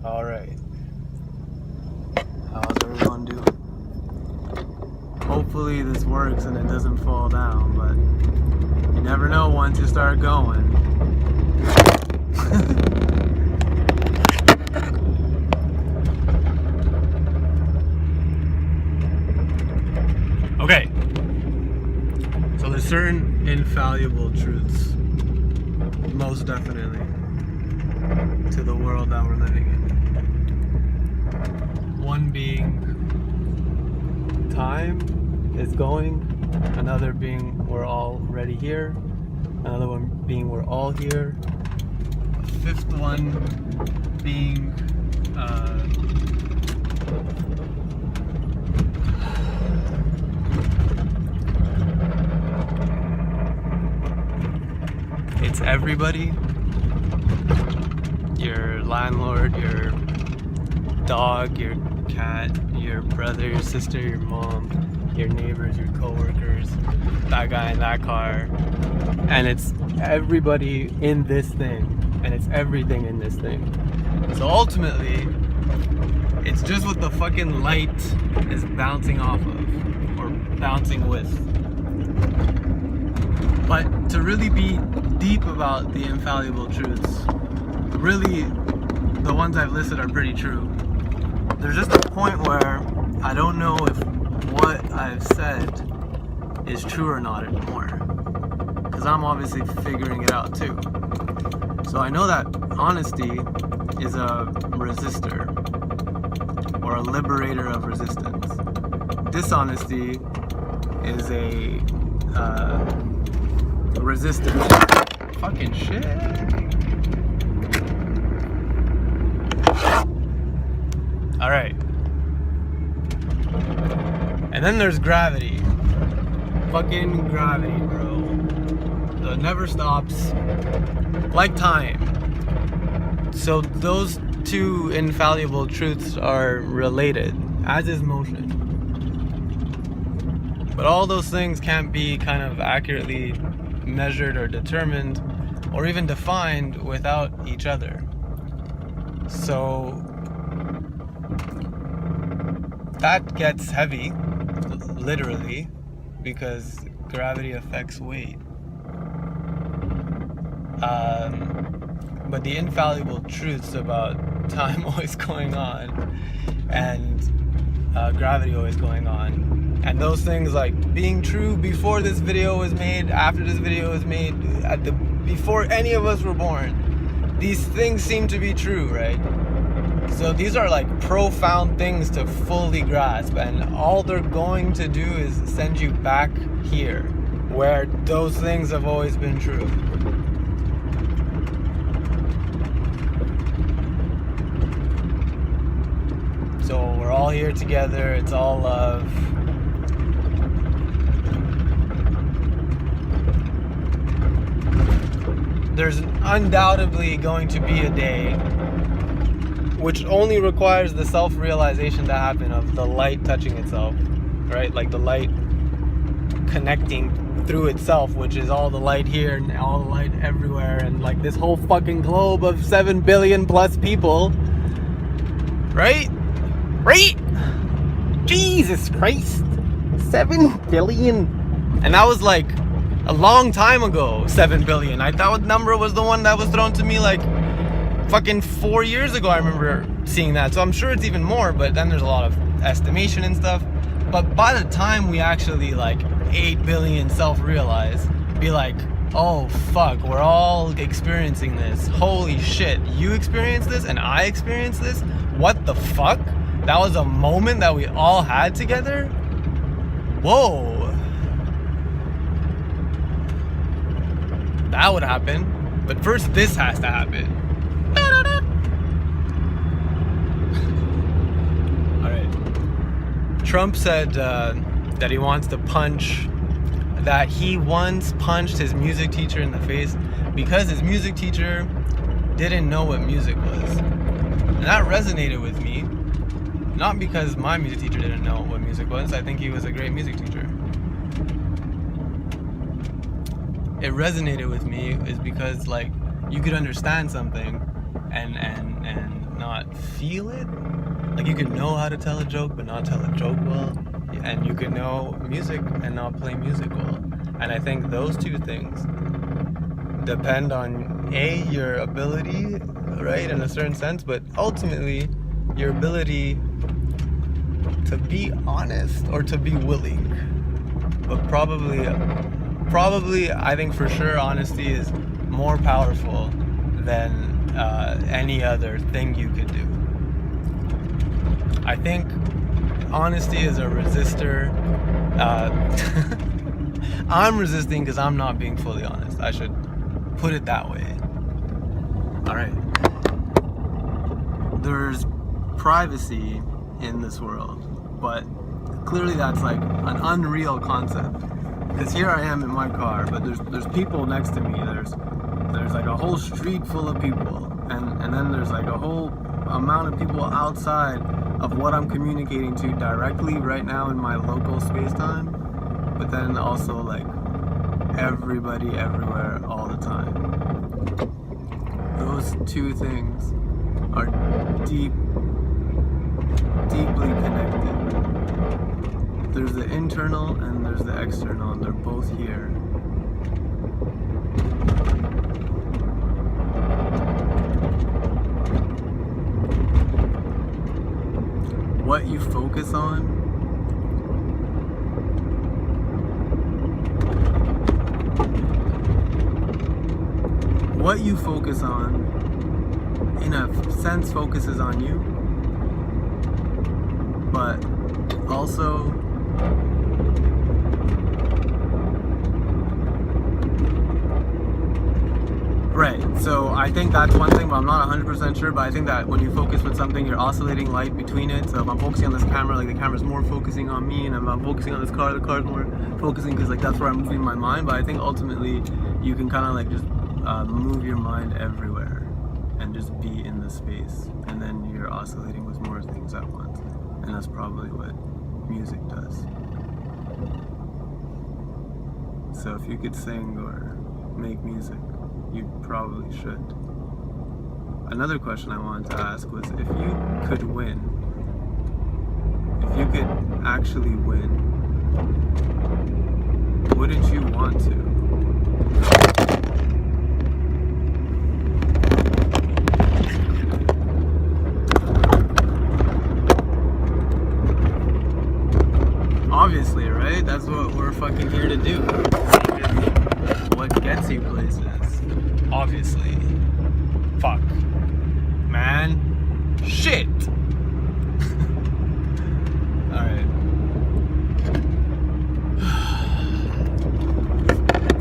Alright. How's everyone doing? Hopefully this works and it doesn't fall down, but you never know once you start going. Okay. So there's certain infallible truths, most definitely, to the world that we're living in. One being time is going, another being we're already here, another one being we're all here, a fifth one being it's everybody. Your landlord, your dog, your cat, your brother, your sister, your mom, your neighbors, your co-workers, that guy in that car. And it's everybody in this thing, and it's everything in this thing. So ultimately, it's just what the fucking light is bouncing off of, or bouncing with. But to really be deep about the infallible truths, really, the ones I've listed are pretty true. There's just a point where I don't know if what I've said is true or not anymore, because I'm obviously figuring it out too. So I know that honesty is a resistor, or a liberator of resistance. Dishonesty is a resistance. Fucking shit. Alright. And then there's gravity. Fucking gravity, bro. So it never stops. Like time. So those two infallible truths are related, as is motion. But all those things can't be kind of accurately measured or determined or even defined without each other. So that gets heavy, literally, because gravity affects weight. But the infallible truths about time always going on and gravity always going on, and those things like being true before this video was made, after this video was made, before any of us were born, these things seem to be true, right? So these are like profound things to fully grasp, and all they're going to do is send you back here, where those things have always been true. So we're all here together, it's all love. There's undoubtedly going to be a day which only requires the self-realization to happen of the light touching itself, right? Like the light connecting through itself, which is all the light here and all the light everywhere, and like this whole fucking globe of 7 billion plus people, right? Right? Jesus Christ, 7 billion. And that was like a long time ago, 7 billion. I thought number was the one that was thrown to me like fucking 4 years ago. I remember seeing that, so I'm sure it's even more, but then there's a lot of estimation and stuff. But by the time we actually like 8 billion self-realize, be like, oh fuck, we're all experiencing this, holy shit, you experienced this and I experienced this, what the fuck, that was a moment that we all had together. Whoa, that would happen, but first this has to happen. Trump said that he wants to punch, that he once punched his music teacher in the face because his music teacher didn't know what music was. And that resonated with me, not because my music teacher didn't know what music was. I think he was a great music teacher. It resonated with me is because like you could understand something and not feel it. Like you could know how to tell a joke but not tell a joke well, and you could know music and not play music well. And I think those two things depend on your ability, right, in a certain sense, but ultimately your ability to be honest or to be willing. But probably I think for sure honesty is more powerful than any other thing you could do. I think honesty is a resistor. I'm resisting because I'm not being fully honest. I should put it that way. Alright. There's privacy in this world, but clearly that's like an unreal concept. Because here I am in my car, but there's people next to me. There's like a whole street full of people, and then there's like a whole amount of people outside of what I'm communicating to directly right now in my local space-time, but then also like everybody everywhere all the time. Those two things are deeply connected. There's the internal and there's the external, and they're both here. What you focus on in a sense focuses on you, but also right, so I think that's one thing, but I'm not 100% sure, but I think that when you focus with something, you're oscillating light between it. So if I'm focusing on this camera, like the camera's more focusing on me, and if I'm focusing on this car, the car's more focusing, because like that's where I'm moving my mind. But I think ultimately you can kind of like just move your mind everywhere and just be in the space, and then you're oscillating with more things at once, and that's probably what music does. So if you could sing or make music, you probably should. Another question I wanted to ask was, if you could win, if you could actually win, wouldn't you want to? Obviously, right? That's what we're fucking here to do. What gets you places. Obviously. Fuck. Man. Shit. Alright.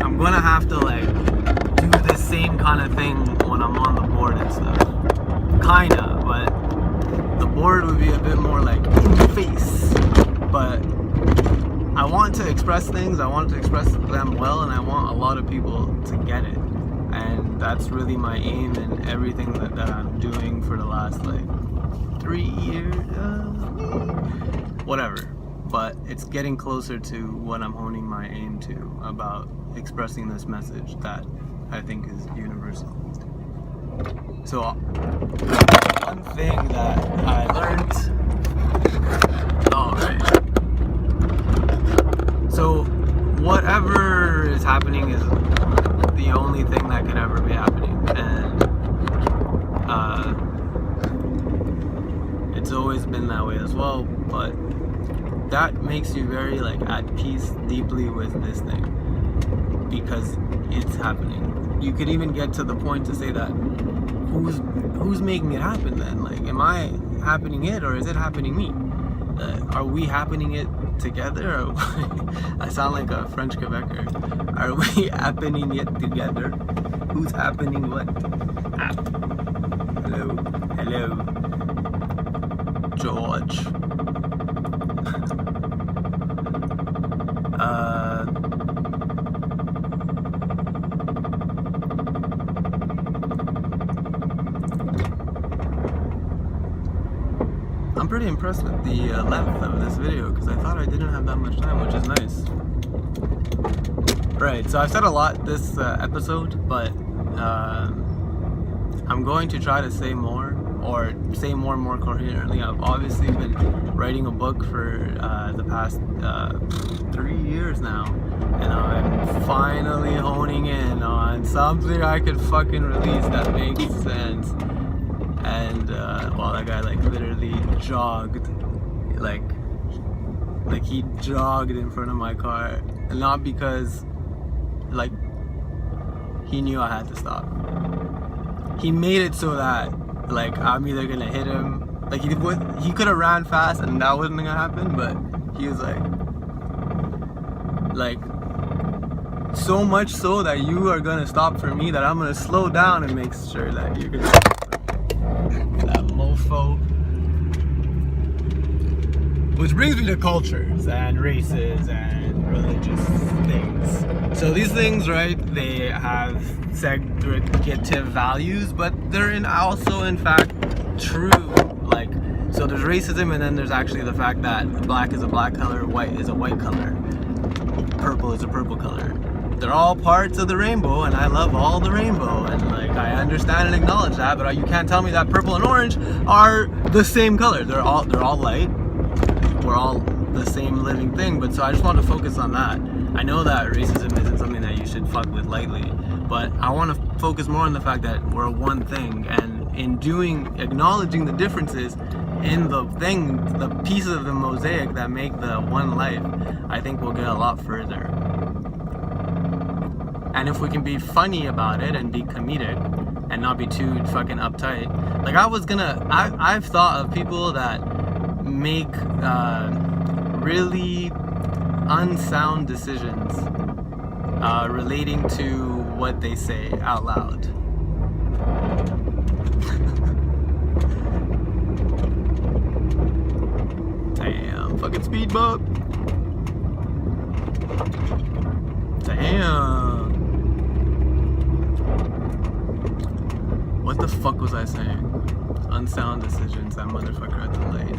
I'm gonna have to like do the same kind of thing when I'm on the board and stuff. Kinda, but the board would be a bit more like in the face. But I want to express things, I want to express them well, and I want a lot of people to get it. And that's really my aim in everything that I'm doing for the last like 3 years, whatever. But it's getting closer to what I'm honing my aim to about expressing this message that I think is universal. So one thing that I learned, alright. So whatever is happening is the only thing that can ever be happening, and it's always been that way as well. But that makes you very like at peace deeply with this thing, because it's happening. You could even get to the point to say that who's making it happen then? Like, am I happening it, or is it happening me? Are we happening it together? Or I sound like a French Quebecer. Are we happening it together? Who's happening what? Hello, George. I'm pretty impressed with the length of this video, because I thought I didn't have that much time, which is nice. Right, so I've said a lot this episode, but I'm going to try to say more, or say more and more coherently. I've obviously been writing a book for the past 3 years now, and I'm finally honing in on something I could fucking release that makes sense. And well, that guy like literally jogged, like he jogged in front of my car, and not because like he knew I had to stop. He made it so that like I'm either gonna hit him, like he could have ran fast and that wasn't gonna happen, but he was like so much so that you are gonna stop for me, that I'm gonna slow down and make sure that you're gonna stop for me. That mofo. Which brings me to cultures and races and religious things. So these things, right, they have segregative values, but they're also in fact true. Like, so there's racism, and then there's actually the fact that black is a black color, white is a white color, purple is a purple color. They're all parts of the rainbow, and I love all the rainbow, and like I understand and acknowledge that, but you can't tell me that purple and orange are the same color. They're all light. We're all the same living thing, but so I just want to focus on that. I know that racism isn't something that you should fuck with lightly, but I want to focus more on the fact that we're one thing, and in acknowledging the differences in the pieces of the mosaic that make the one life, I think we'll get a lot further. And if we can be funny about it and be comedic and not be too fucking uptight, like I've thought of people that make really unsound decisions relating to what they say out loud. Damn, fucking speed bump. Damn. What the fuck was I saying? Unsound decisions, that motherfucker at the light.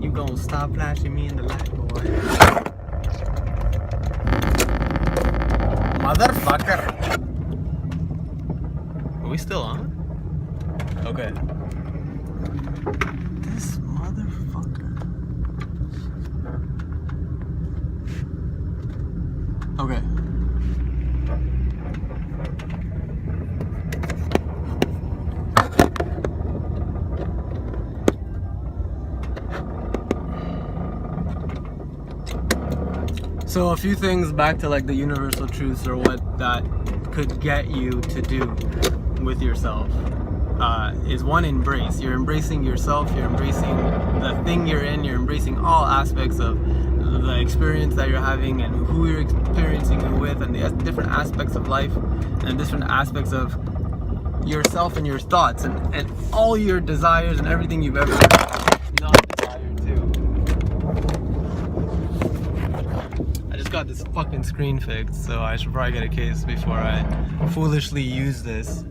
You gonna stop flashing me in the light, boy. Motherfucker. Are we still on? Okay. This motherfucker. Okay. So a few things back to like the universal truths, or what that could get you to do with yourself, is one, embrace. You're embracing yourself, you're embracing the thing you're in, you're embracing all aspects of the experience that you're having and who you're experiencing it with, and the different aspects of life and different aspects of yourself and your thoughts and all your desires and everything you've ever not desired to. I just got this fucking screen fixed, so I should probably get a case before I foolishly use this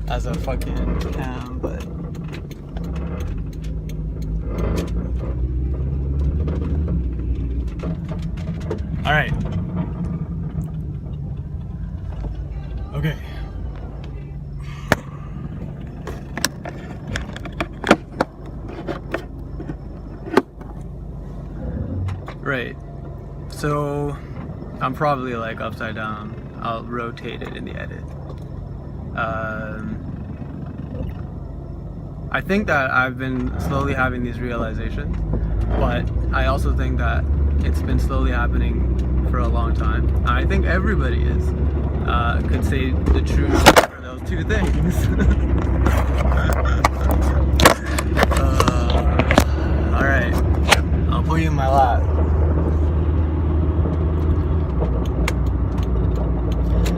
as a fucking cam, but alright. Okay. Right. So I'm probably like upside down. I'll rotate it in the edit. I think that I've been slowly having these realizations, but I also think that it's been slowly happening for a long time. I think everybody could say the truth for those two things. Alright, I'll put you in my lap.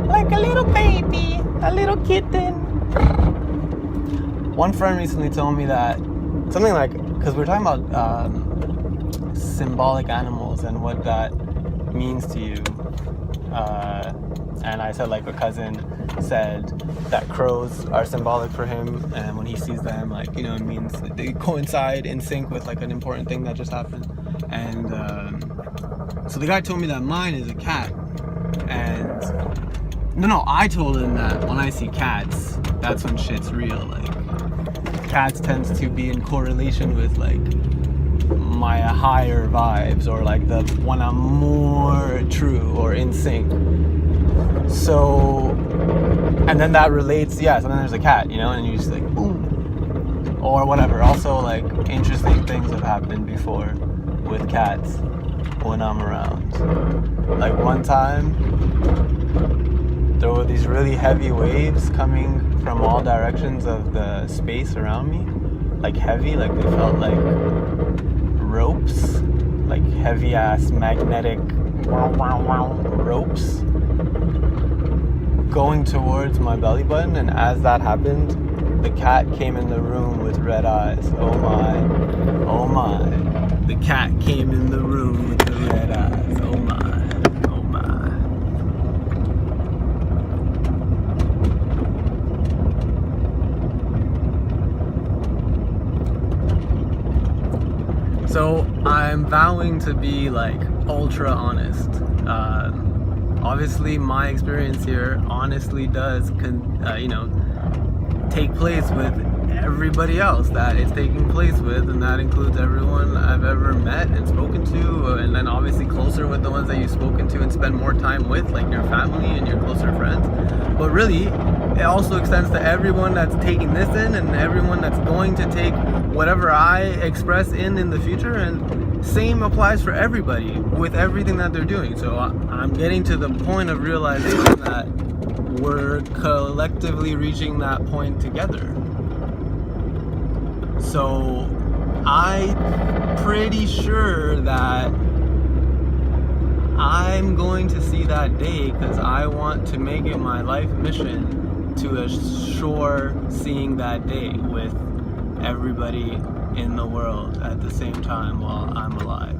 Like a little baby, a little kitten. One friend recently told me that something like, because we're talking about symbolic animals and what that means to you, and I said like a cousin said that crows are symbolic for him, and when he sees them, like, you know, it means that they coincide in sync with like an important thing that just happened. And so the guy told me that mine is a cat, and No, I told him that when I see cats, that's when shit's real. Like, cats tends to be in correlation with like my higher vibes, or like the when I'm more true or in sync. So, and then that relates, yeah, so then there's a cat, you know, and you just like, boom. Or whatever. Also, like, interesting things have happened before with cats when I'm around. Like, one time, there were these really heavy waves coming from all directions of the space around me. Like, heavy, like they felt like ropes. Like, heavy-ass magnetic ropes going towards my belly button. And as that happened, the cat came in the room with red eyes. Oh my, oh my. The cat came in the room with the red eyes. Oh my, oh my. So I'm vowing to be like ultra honest. Obviously my experience here honestly does, take place with everybody else that it's taking place with, and that includes everyone I've ever met and spoken to, and then obviously closer with the ones that you've spoken to and spend more time with, like your family and your closer friends. But really, it also extends to everyone that's taking this in, and everyone that's going to take whatever I express in the future, and same applies for everybody with everything that they're doing. So I'm getting to the point of realization that we're collectively reaching that point together. So I'm pretty sure that I'm going to see that day, because I want to make it my life mission to assure seeing that day with everybody in the world at the same time while I'm alive.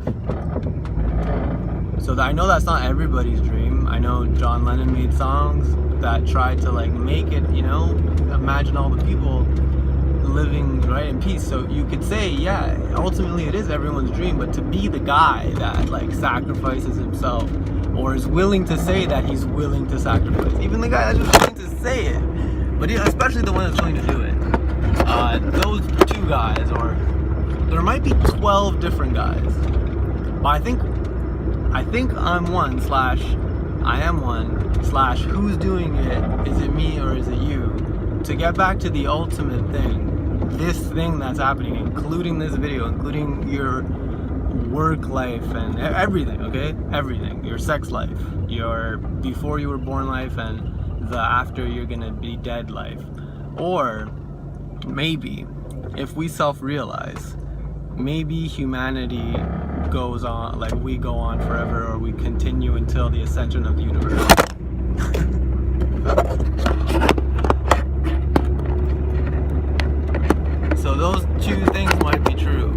So I know that's not everybody's dream. I know John Lennon made songs that tried to like make it, imagine all the people living right in peace. So you could say, yeah, ultimately it is everyone's dream, but to be the guy that like sacrifices himself, or is willing to say that he's willing to sacrifice, even the guy that's just willing to say it, but especially the one that's willing to do it, those two guys, or there might be 12 different guys, but I think I'm one / I am one / who's doing it? Is it me or is it you? To get back to the ultimate thing, this thing that's happening, including this video, including your work life and everything, okay? Everything. Your sex life, your before you were born life, and the after you're gonna be dead life. Or maybe, if we self-realize, maybe humanity goes on, like we go on forever, or we continue until the ascension of the universe. So those two things might be true.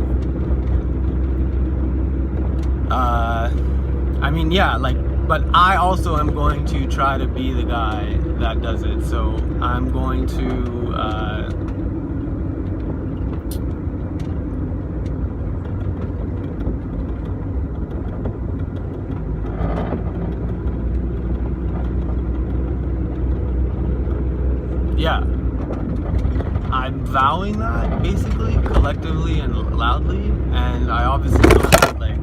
But I also am going to try to be the guy that does it. So I'm going to I'm vowing that, basically, collectively and loudly, and I obviously know that, like,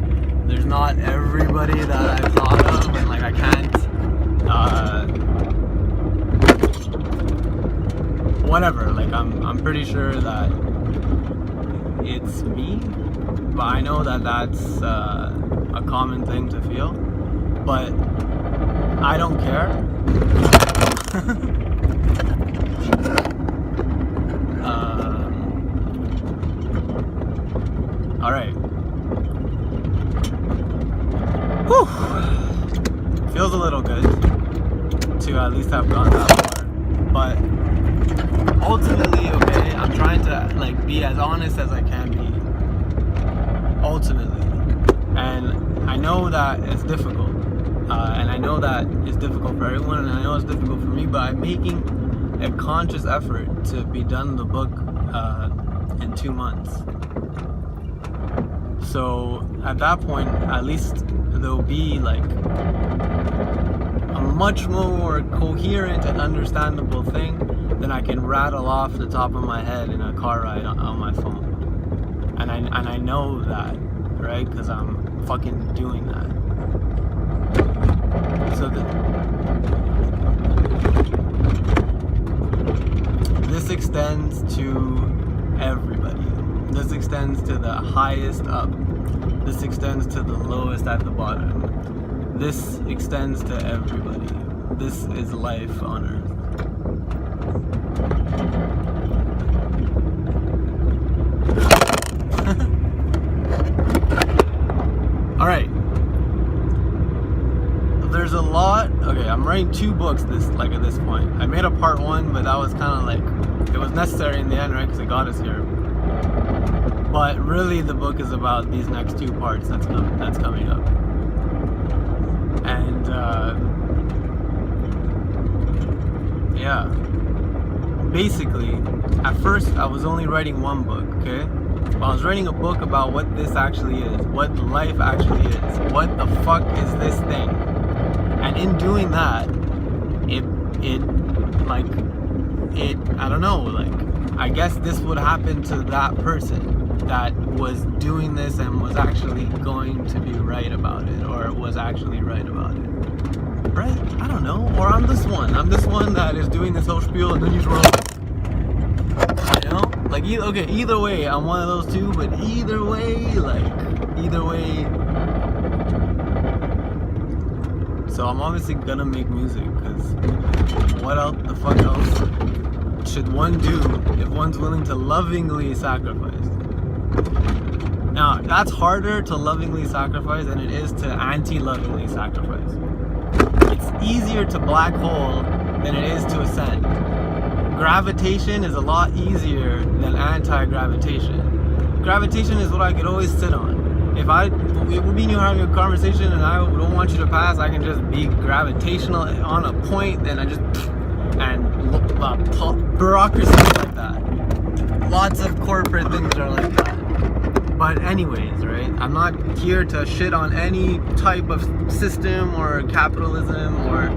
there's not everybody that I've thought of, and, like, I can't, whatever, like, I'm pretty sure that it's me, but I know that that's a common thing to feel, but I don't care. All right. Whew. Feels a little good to at least have gone that far. But ultimately, okay, I'm trying to like be as honest as I can be. Ultimately. And I know that it's difficult. And I know that it's difficult for everyone, and I know it's difficult for me, but I'm making a conscious effort to be done the book in 2 months. So at that point, at least there'll be like a much more coherent and understandable thing than I can rattle off the top of my head in a car ride on my phone. And I know that, right? Because I'm fucking doing that. So this extends to everybody. This extends to the highest up. This extends to the lowest at the bottom. This extends to everybody. This is life on earth. All right. There's a lot. Okay, I'm writing 2 books at this point. I made a part 1, but that was kind of like, it was necessary in the end, right? Because it got us here. But really, the book is about these next 2 parts that's coming up. And yeah, basically, at first I was only writing 1 book. Okay, I was writing a book about what this actually is, what life actually is, what the fuck is this thing. And in doing that, I don't know, like, I guess this would happen to that person that was doing this and was actually going to be right about it, or was actually right about it. Right? I don't know. Or I'm this one that is doing this whole spiel and then he's wrong. You know? Like, either way, I'm one of those 2, but either way. So I'm obviously gonna make music, because what else, the fuck else should one do if one's willing to lovingly sacrifice? Now, that's harder to lovingly sacrifice than it is to anti-lovingly sacrifice. It's easier to black hole than it is to ascend. Gravitation is a lot easier than anti-gravitation. Gravitation is what I could always sit on. If me and you are having a conversation and I don't want you to pass, I can just be gravitational on a point, and bureaucracy like that. Lots of corporate things are like that. But anyways, right? I'm not here to shit on any type of system or capitalism or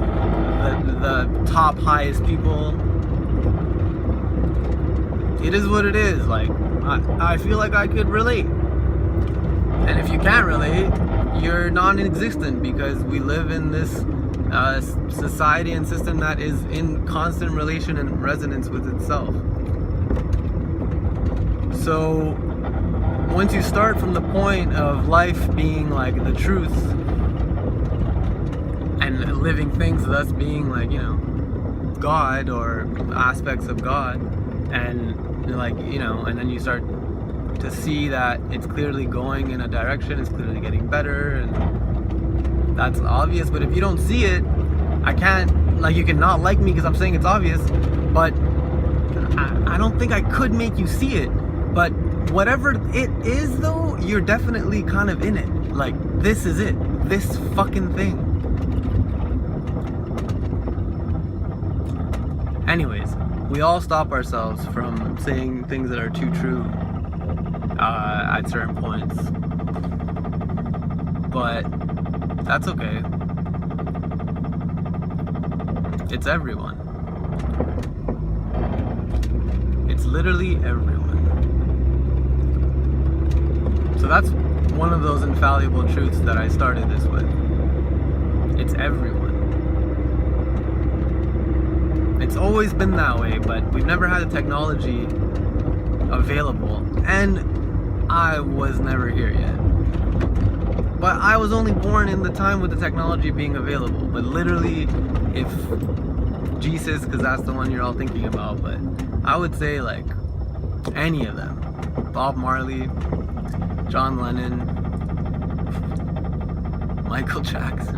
the top highest people. It is what it is. Like, I feel like I could relate. And if you can't relate, you're non-existent, because we live in this society and system that is in constant relation and resonance with itself. So once you start from the point of life being like the truth, and living things thus being like, you know, God or aspects of God, and like, you know, and then you start to see that it's clearly going in a direction, it's clearly getting better, and that's obvious. But if you don't see it, I can't, like, you can not like me because I'm saying it's obvious, but I don't think I could make you see it. But whatever it is, though, you're definitely kind of in it. Like, this is it, this fucking thing. Anyways, we all stop ourselves from saying things that are too true at certain points, but that's okay. It's everyone. It's literally everyone. So that's one of those infallible truths that I started this with. It's everyone. It's always been that way, but we've never had the technology available, and I was never here yet. But I was only born in the time with the technology being available. But literally, if Jesus, because that's the one you're all thinking about, but I would say like any of them. Bob Marley, John Lennon, Michael Jackson.